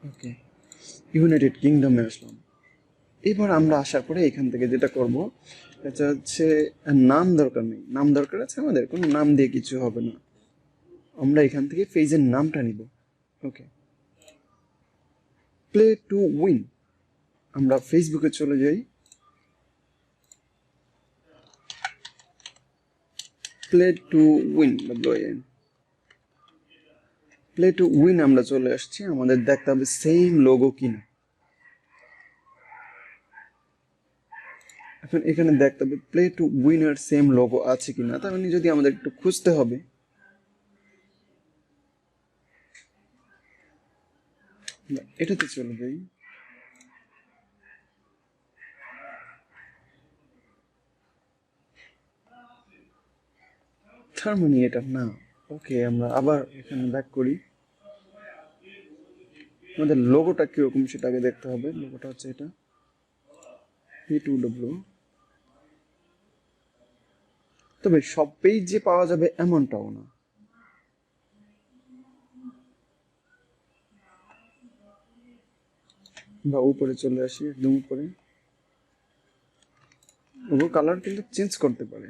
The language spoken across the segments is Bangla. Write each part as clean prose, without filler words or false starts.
ওকে, ইউনাইটেড কিংডমে আসলাম। এবার আমরা আসার পরে এখান থেকে যেটা করব, এটা হচ্ছে নাম দরকার নেই, নাম দরকার আছে আমাদের, কোনো নাম দিয়ে কিছু হবে না। আমরা এখান থেকে পেজের নামটা নিব। ওকে, প্লে টু উইন। আমরা ফেসবুকে চলে যাই, play to win, WIN, play to win আমরা চলে আসছি। আমাদের দেখতে হবে সেম লোগো কিনা। এখন এখানে দেখতে হবে play to winner same logo আছে কিনা, তার মানে যদি আমাদের একটু খুঁজতে হবে। এটাতে চলে যাই, তার মানে এটা না। ওকে, আমরা আবার এখানে ব্যাক করি। আমাদের লোগোটা কিরকম সেটা আগে দেখতে হবে। লোগোটা হচ্ছে এটা, P2W। তবে সব পেজে পাওয়া যাবে এমনটাও না। বা উপরে চলে আসি, একদম উপরে। লোগো কালার কিন্তু চেঞ্জ করতে পারে।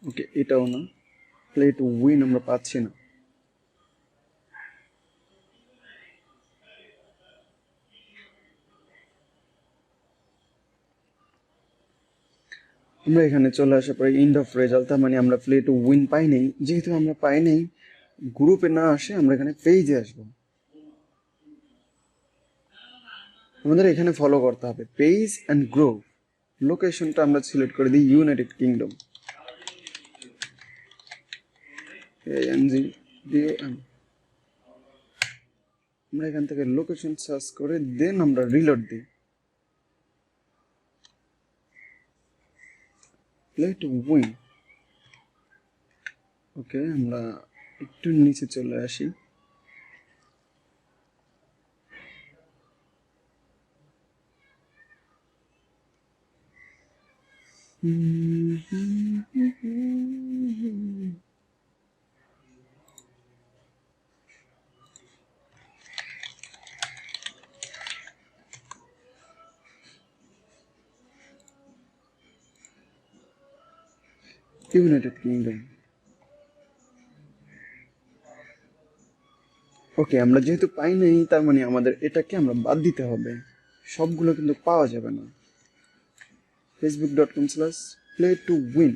ওকে, এটাও না, প্লে টু উইন আমরা পাচ্ছি না। আমরা এখানে চলে আসার পরে এন্ড অফ রেজাল্ট, তার মানে আমরা প্লে টু উইন পাই নাই। যেহেতু আমরা পাই নাই, গ্রুপে না আসে আমরা এখানে পেজে আসবো। আমাদের এখানে ফলো করতে হবে পেজ অ্যান্ড গ্রুপ। লোকেশনটা আমরা সিলেক্ট করে দিই ইউনাইটেড কিংডম, ANGDOM। আমরা এখান থেকে লোকেশন সার্চ করে দেন আমরা রিলোড দিই, প্লে টু উইন। ওকে, আমরা একটু নিচে চলে আসি। United kingdom. ওকে, আমরা যেহেতু পাই নাই, তার মানে আমাদের এটাকে আমরা বাদ দিতে হবে। সবগুলো কিন্তু পাওয়া যাবে না। facebook.com/play to win,